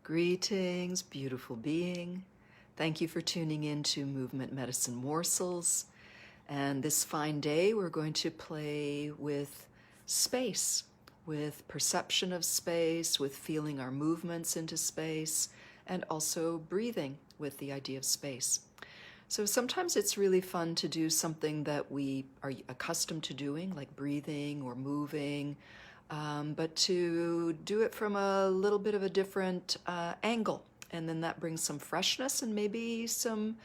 Greetings, beautiful being. Thank you for tuning in to Movement Medicine Morsels. And this fine day, we're going to play with space, with perception of space, with feeling our movements into space, and also breathing with the idea of space. So sometimes it's really fun to do something that we are accustomed to doing, like breathing or moving, but to do it from a little bit of a different angle. And then that brings some freshness and maybe some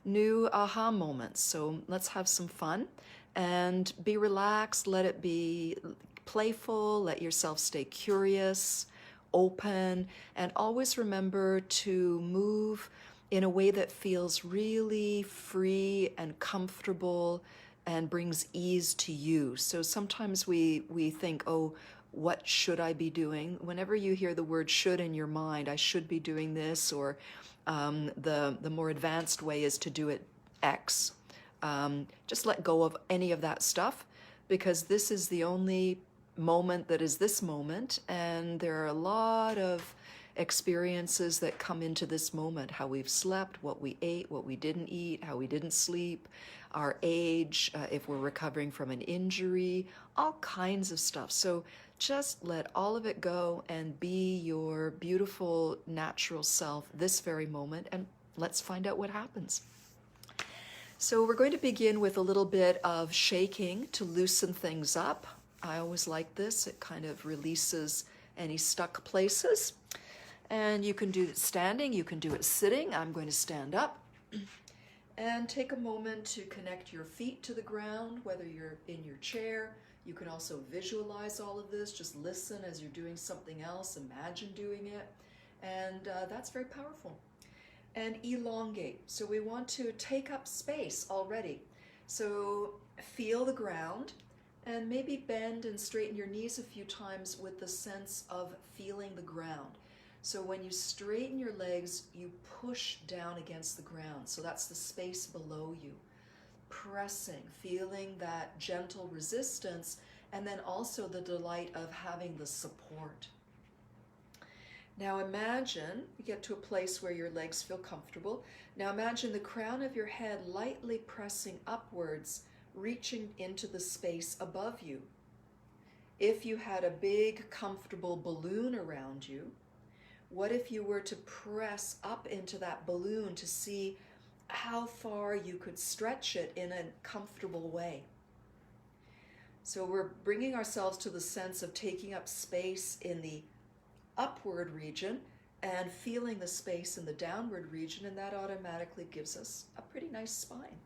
new aha moments. So let's have some fun and be relaxed. Let it be playful. Let yourself stay curious, open, and always remember to move in a way that feels really free and comfortable and brings ease to you. So sometimes we think, oh, what should I be doing? Whenever you hear the word should in your mind, I should be doing this, or the more advanced way is to do it X. Just let go of any of that stuff, because this is the only moment that is this moment, and there are a lot of experiences that come into this moment: how we've slept, what we ate, what we didn't eat, how we didn't sleep, our age, if we're recovering from an injury, all kinds of stuff. So just let all of it go and be your beautiful natural self this very moment, and let's find out what happens. So we're going to begin with a little bit of shaking to loosen things up. I always like this. It kind of releases any stuck places. And you can do it standing, you can do it sitting. I'm going to stand up. And take a moment to connect your feet to the ground, whether you're in your chair. You can also visualize all of this. Just listen as you're doing something else. Imagine doing it. And that's very powerful. And elongate. So we want to take up space already. So feel the ground and maybe bend and straighten your knees a few times with the sense of feeling the ground. So when you straighten your legs, you push down against the ground. So that's the space below you. Pressing, feeling that gentle resistance, and then also the delight of having the support. Now imagine you get to a place where your legs feel comfortable. Now imagine the crown of your head lightly pressing upwards, reaching into the space above you. If you had a big, comfortable balloon around you, what if you were to press up into that balloon to see how far you could stretch it in a comfortable way? So we're bringing ourselves to the sense of taking up space in the upward region and feeling the space in the downward region, and that automatically gives us a pretty nice spine.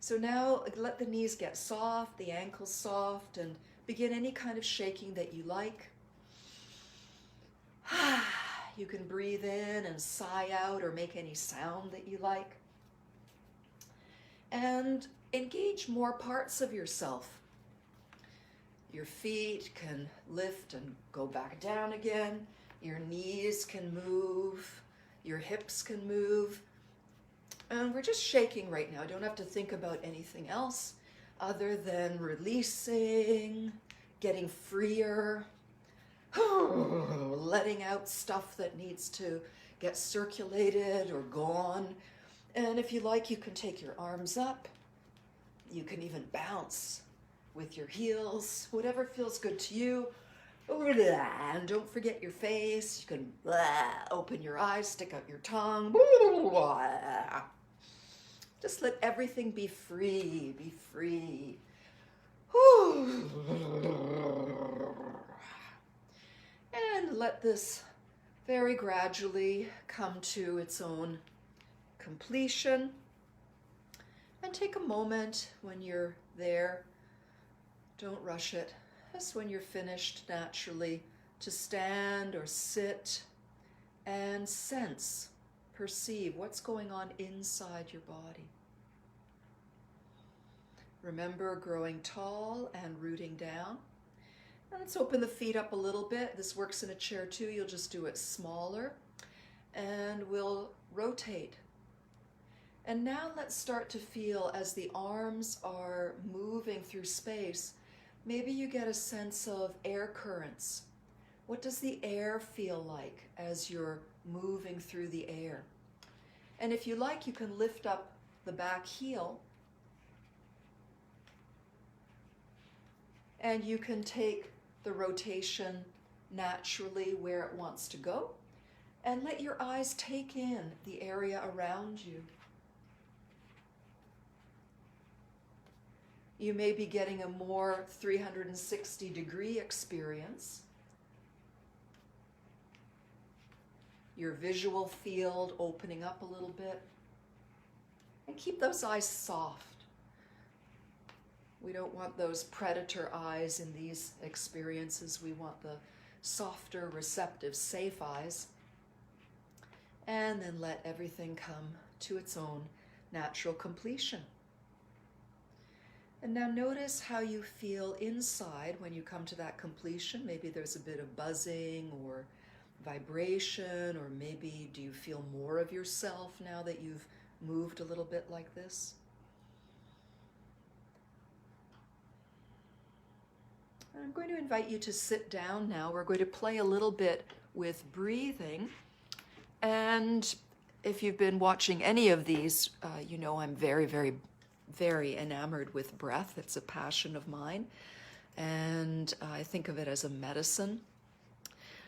So now let the knees get soft, the ankles soft, and begin any kind of shaking that you like. You can breathe in and sigh out or make any sound that you like. And engage more parts of yourself. Your feet can lift and go back down again. Your knees can move. Your hips can move. And we're just shaking right now. I don't have to think about anything else other than releasing, getting freer, letting out stuff that needs to get circulated or gone. And if you like, you can take your arms up. You can even bounce with your heels, whatever feels good to you. And don't forget your face. You can open your eyes, stick out your tongue. Just let everything be free, be free. And let this very gradually come to its own completion. And take a moment when you're there. Don't rush it. Just when you're finished naturally, to stand or sit and sense, perceive what's going on inside your body. Remember growing tall and rooting down. And let's open the feet up a little bit. This works in a chair too. You'll just do it smaller. And we'll rotate. And now let's start to feel as the arms are moving through space. Maybe you get a sense of air currents What does the air feel like as you're moving through the air? And if you like, you can lift up the back heel and you can take the rotation naturally where it wants to go and let your eyes take in the area around you. You may be getting a more 360-degree experience. Your visual field opening up a little bit. And keep those eyes soft. We don't want those predator eyes in these experiences. We want the softer, receptive, safe eyes. And then let everything come to its own natural completion. And now notice how you feel inside when you come to that completion. Maybe there's a bit of buzzing or vibration, or maybe do you feel more of yourself now that you've moved a little bit like this? And I'm going to invite you to sit down now. We're going to play a little bit with breathing. And if you've been watching any of these, you know I'm very, very, very enamored with breath. It's a passion of mine. And I think of it as a medicine.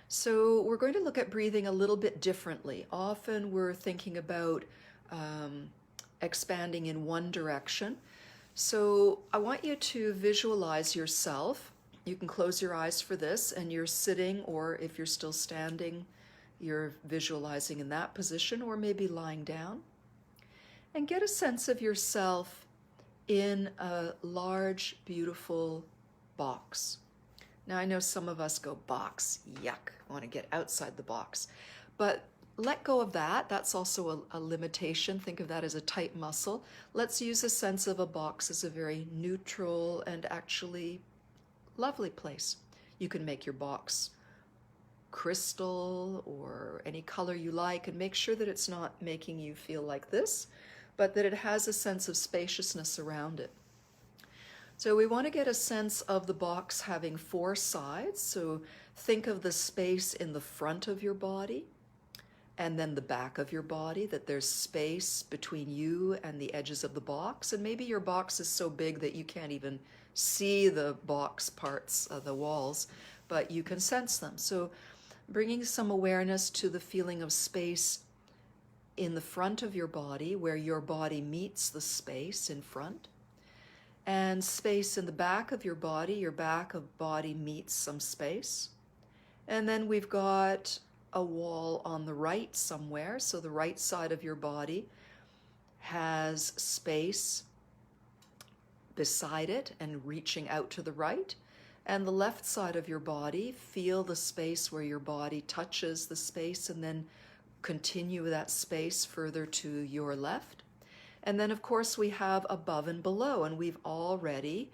So we're going to look at breathing a little bit differently. Often we're thinking about expanding in one direction. So I want you to visualize yourself. You can close your eyes for this, and you're sitting, or if you're still standing, you're visualizing in that position, or maybe lying down. And get a sense of yourself in a large, beautiful box. Now, I know some of us go, box, yuck, I want to get outside the box. But let go of that. That's also a limitation. Think of that as a tight muscle. Let's use a sense of a box as a very neutral and actually lovely place. You can make your box crystal or any color you like, and make sure that it's not making you feel like this, but that it has a sense of spaciousness around it. So we want to get a sense of the box having 4 sides. So think of the space in the front of your body and then the back of your body, that there's space between you and the edges of the box. And maybe your box is so big that you can't even see the box parts of the walls, but you can sense them. So bringing some awareness to the feeling of space in the front of your body, where your body meets the space in front. And space in the back of your back of body meets some space. And then we've got a wall on the right somewhere. So the right side of your body has space beside it and reaching out to the right. And the left side of your body, feel the space where your body touches the space, and then continue that space further to your left. And then, of course, we have above and below, and we've already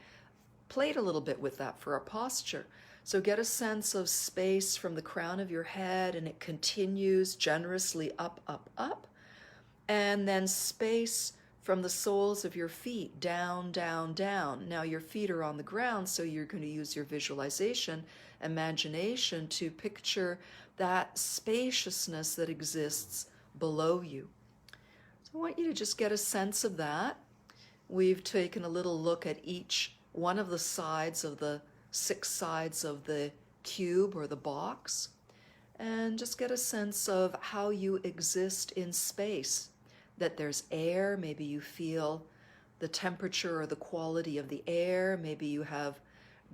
played a little bit with that for our posture. So get a sense of space from the crown of your head, and it continues generously up, up, up. And then space from the soles of your feet, down, down, down. Now your feet are on the ground, so you're going to use your visualization, imagination to picture that spaciousness that exists below you. I want you to just get a sense of that. We've taken a little look at each one of the sides of the 6 sides of the cube or the box, and just get a sense of how you exist in space, that there's air. Maybe you feel the temperature or the quality of the air. Maybe you have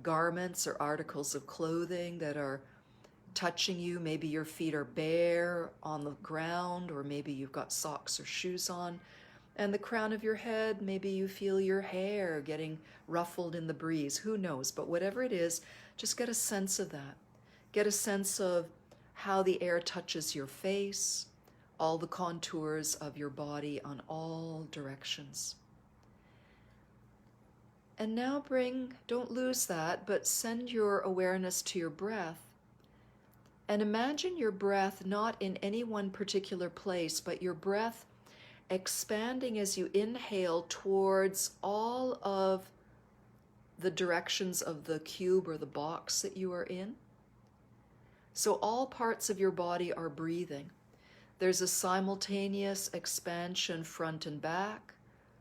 garments or articles of clothing that are touching you. Maybe your feet are bare on the ground, or maybe you've got socks or shoes on. And the crown of your head, maybe you feel your hair getting ruffled in the breeze. Who knows? But whatever it is, just get a sense of that. Get a sense of how the air touches your face, all the contours of your body on all directions. And now don't lose that, but send your awareness to your breath. And imagine your breath not in any one particular place, but your breath expanding as you inhale towards all of the directions of the cube or the box that you are in. So all parts of your body are breathing. There's a simultaneous expansion front and back,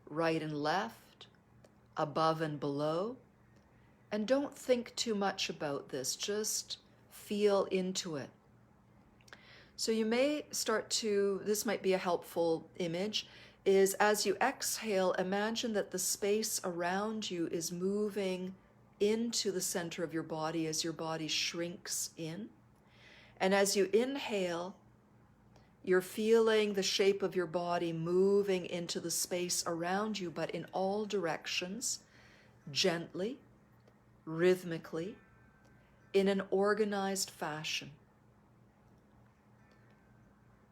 right and left, above and below. And don't think too much about this, just feel into it. So you may start to, this might be a helpful image, is as you exhale, imagine that the space around you is moving into the center of your body as your body shrinks in. And as you inhale, you're feeling the shape of your body moving into the space around you, but in all directions, gently, rhythmically, in an organized fashion.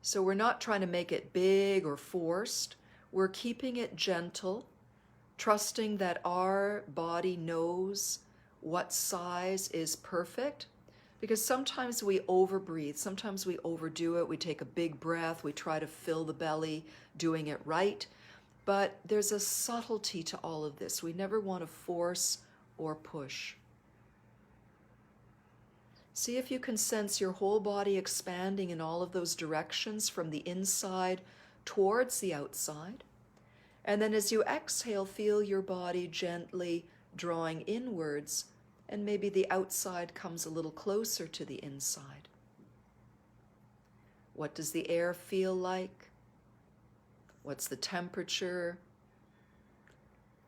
So we're not trying to make it big or forced. We're keeping it gentle, trusting that our body knows what size is perfect. Because sometimes we overbreathe, sometimes we overdo it, we take a big breath, we try to fill the belly, doing it right. But there's a subtlety to all of this. We never want to force or push. See if you can sense your whole body expanding in all of those directions from the inside towards the outside. And then as you exhale, feel your body gently drawing inwards, and maybe the outside comes a little closer to the inside. What does the air feel like? What's the temperature?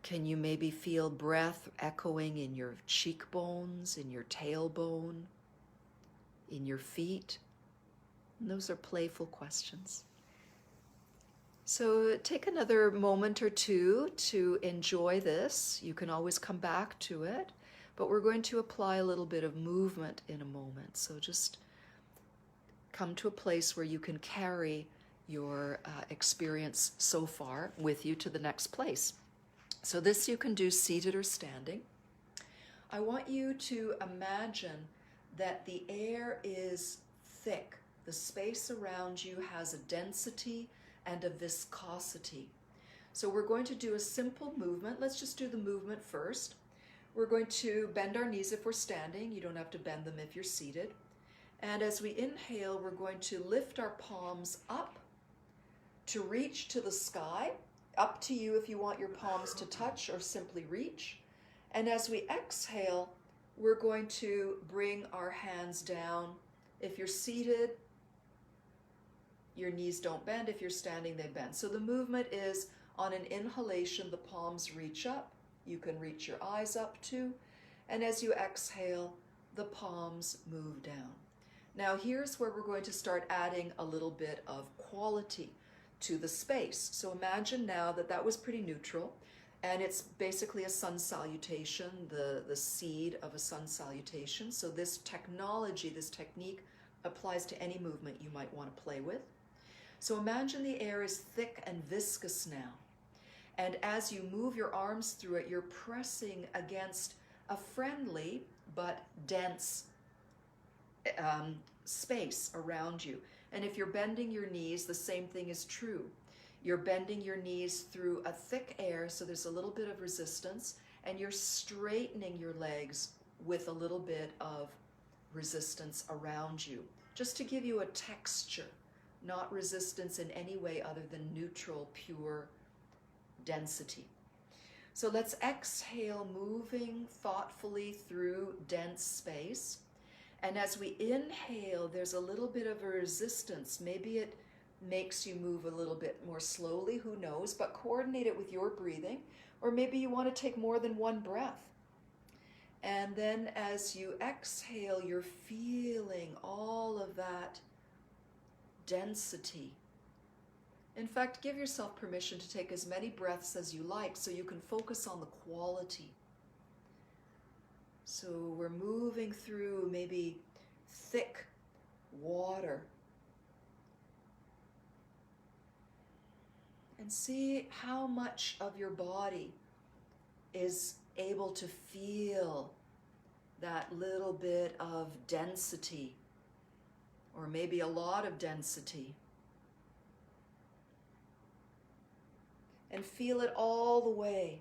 Can you maybe feel breath echoing in your cheekbones, in your tailbone, in your feet? And those are playful questions. So take another moment or two to enjoy this. You can always come back to it, but we're going to apply a little bit of movement in a moment. So just come to a place where you can carry your experience so far with you to the next place. So this you can do seated or standing. I want you to imagine that the air is thick. The space around you has a density and a viscosity. So we're going to do a simple movement. Let's just do the movement first. We're going to bend our knees if we're standing. You don't have to bend them if you're seated. And as we inhale, we're going to lift our palms up to reach to the sky. Up to you if you want your palms to touch or simply reach. And as we exhale, we're going to bring our hands down. If you're seated, your knees don't bend. If you're standing, they bend. So the movement is on an inhalation, the palms reach up. You can reach your eyes up too. And as you exhale, the palms move down. Now here's where we're going to start adding a little bit of quality to the space. So imagine now that that was pretty neutral, and it's basically a sun salutation, the seed of a sun salutation. So this technology, this technique applies to any movement you might want to play with. So imagine the air is thick and viscous now. And as you move your arms through it, you're pressing against a friendly but dense space around you. And if you're bending your knees, the same thing is true. You're bending your knees through a thick air, so there's a little bit of resistance, and you're straightening your legs with a little bit of resistance around you, just to give you a texture, not resistance in any way other than neutral, pure density. So let's exhale, moving thoughtfully through dense space. And as we inhale, there's a little bit of a resistance. Maybe it makes you move a little bit more slowly, who knows, but coordinate it with your breathing. Or maybe you want to take more than one breath. And then as you exhale, you're feeling all of that density. In fact, give yourself permission to take as many breaths as you like so you can focus on the quality. So we're moving through maybe thick water. And see how much of your body is able to feel that little bit of density, or maybe a lot of density. And feel it all the way.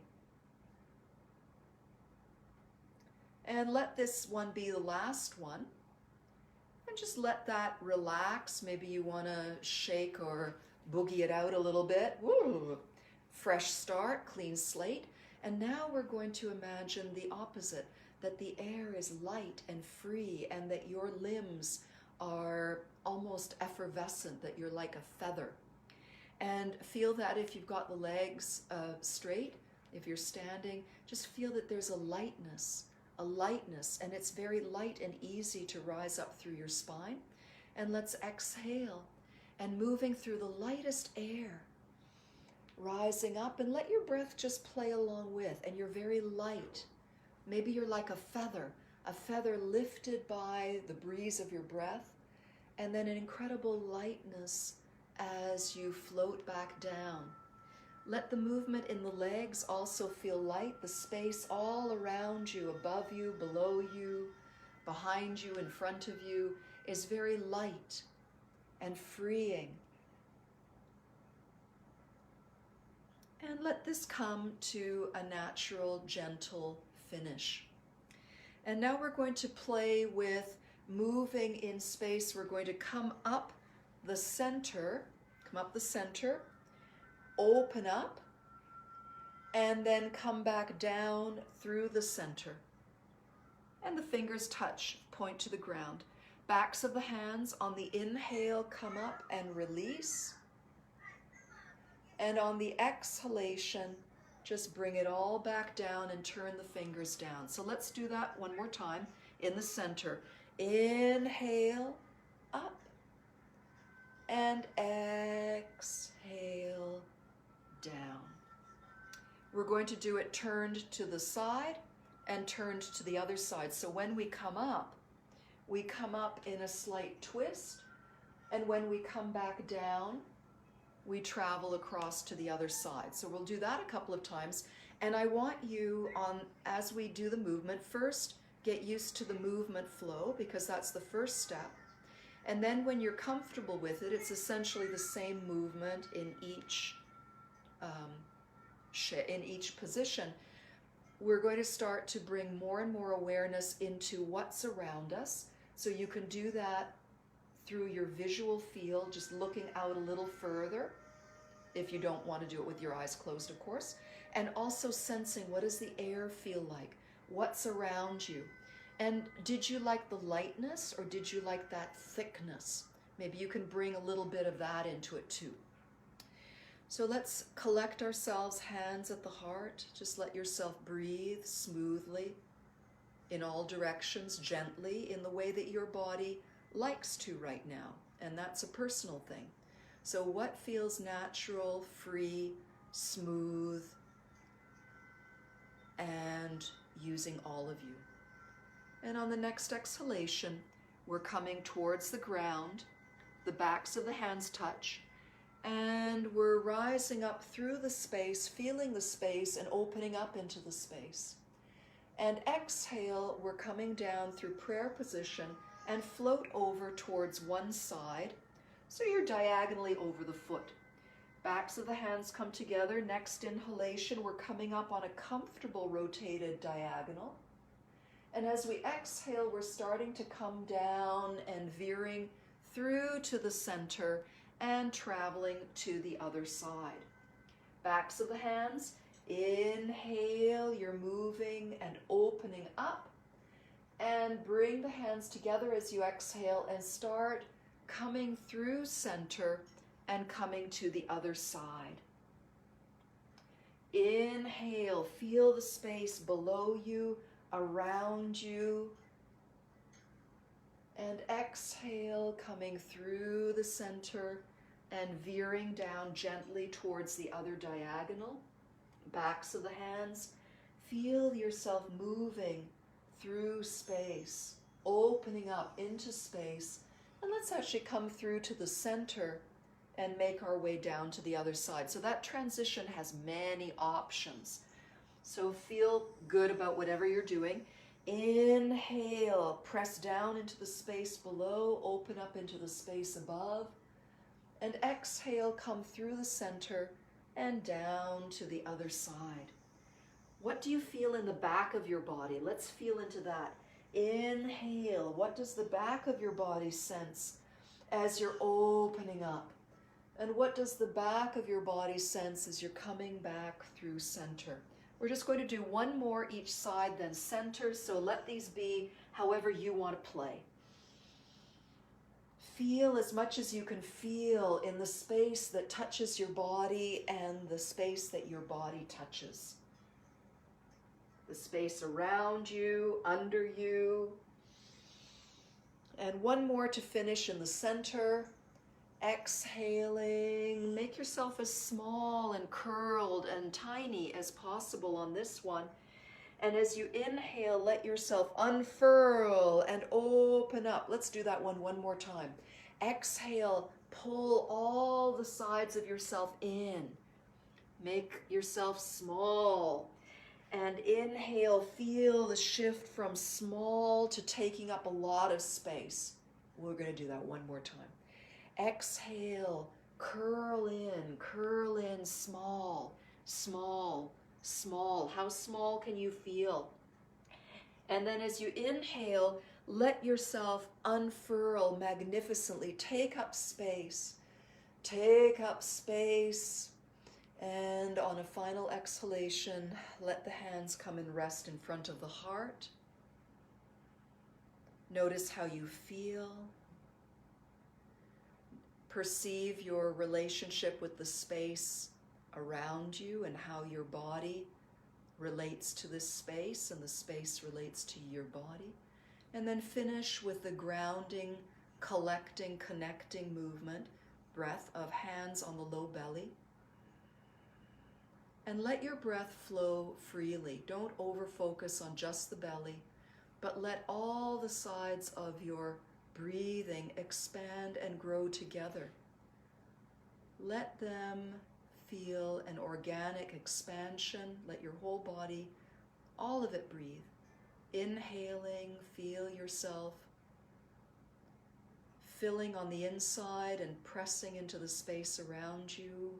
And let this one be the last one. And just let that relax. Maybe you want to shake or boogie it out a little bit. Woo! Fresh start, clean slate. And now we're going to imagine the opposite, that the air is light and free and that your limbs are almost effervescent, that you're like a feather. And feel that if you've got the legs straight, if you're standing, just feel that there's a lightness, and it's very light and easy to rise up through your spine. And let's exhale and moving through the lightest air, rising up, and let your breath just play along with, and you're very light. Maybe you're like a feather lifted by the breeze of your breath, and then an incredible lightness as you float back down. Let the movement in the legs also feel light. The space all around you, above you, below you, behind you, in front of you, is very light and freeing. And let this come to a natural, gentle finish. And now we're going to play with moving in space. We're going to come up the center, open up, and then come back down through the center. And the fingers touch, point to the ground. Backs of the hands on the inhale, come up and release. And on the exhalation, just bring it all back down and turn the fingers down. So let's do that one more time in the center. Inhale, up, and exhale, down. We're going to do it turned to the side and turned to the other side. So when we come up in a slight twist, and when we come back down, we travel across to the other side. So we'll do that a couple of times. And I want you, as we do the movement, first get used to the movement flow, because that's the first step. And then when you're comfortable with it, it's essentially the same movement in each position. We're going to start to bring more and more awareness into what's around us. So you can do that through your visual field, just looking out a little further, if you don't want to do it with your eyes closed, of course. And also sensing, what does the air feel like? What's around you? And did you like the lightness, or did you like that thickness? Maybe you can bring a little bit of that into it too. So let's collect ourselves, hands at the heart. Just let yourself breathe smoothly in all directions, gently, in the way that your body likes to right now. And that's a personal thing. So what feels natural, free, smooth, and using all of you. And on the next exhalation, we're coming towards the ground. The backs of the hands touch. And we're rising up through the space, feeling the space and opening up into the space. And exhale, we're coming down through prayer position and float over towards one side. So you're diagonally over the foot. Backs of the hands come together. Next inhalation, we're coming up on a comfortable rotated diagonal. And as we exhale, we're starting to come down and veering through to the center and traveling to the other side. Backs of the hands, inhale, you're moving and opening up. And bring the hands together as you exhale and start coming through center and coming to the other side. Inhale, feel the space below you, around you. And exhale, coming through the center and veering down gently towards the other diagonal. Backs of the hands, feel yourself moving through space, opening up into space. And let's actually come through to the center and make our way down to the other side. So that transition has many options. So feel good about whatever you're doing. Inhale, press down into the space below, open up into the space above. And exhale, come through the center and down to the other side. What do you feel in the back of your body? Let's feel into that. Inhale. What does the back of your body sense as you're opening up? And what does the back of your body sense as you're coming back through center? We're just going to do one more each side, then center. So let these be however you want to play. Feel as much as you can feel in the space that touches your body and the space that your body touches. The space around you, under you. And one more to finish in the center. Exhaling. Make yourself as small and curled and tiny as possible on this one. And as you inhale, let yourself unfurl and open up. Let's do that one more time. Exhale, pull all the sides of yourself in. Make yourself small. And inhale, feel the shift from small to taking up a lot of space. We're going to do that one more time. Exhale, curl in, small, small, small. How small can you feel? And then as you inhale, let yourself unfurl magnificently. Take up space. Take up space. And on a final exhalation, let the hands come and rest in front of the heart. Notice how you feel. Perceive your relationship with the space around you and how your body relates to this space and the space relates to your body. And then finish with the grounding, collecting, connecting movement, breath of hands on the low belly. And let your breath flow freely. Don't over-focus on just the belly, but let all the sides of your breathing expand and grow together. Let them feel an organic expansion. Let your whole body, all of it, breathe. Inhaling, feel yourself filling on the inside and pressing into the space around you.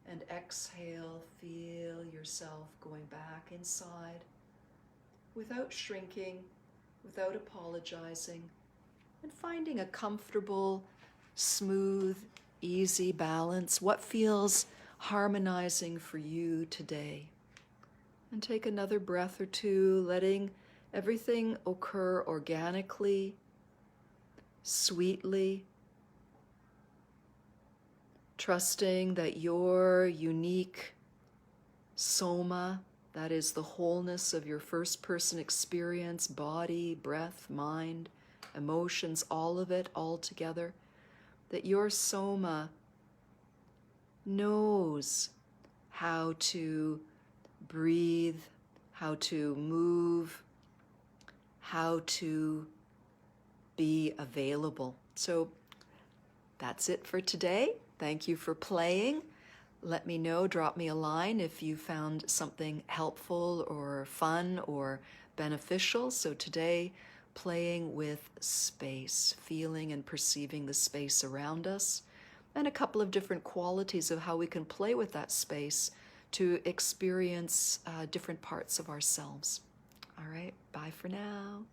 And exhale, feel yourself going back inside without shrinking, without apologizing, and finding a comfortable, smooth, easy balance. What feels harmonizing for you today? And take another breath or two, letting everything occur organically, sweetly, trusting that your unique soma, that is the wholeness of your first person experience, body, breath, mind, emotions, all of it, all together, that your soma knows how to breathe, how to move, how to be available. So that's it for today. Thank you for playing. Let me know, drop me a line if you found something helpful or fun or beneficial. So today, playing with space, feeling and perceiving the space around us, and a couple of different qualities of how we can play with that space to experience different parts of ourselves. All right, bye for now.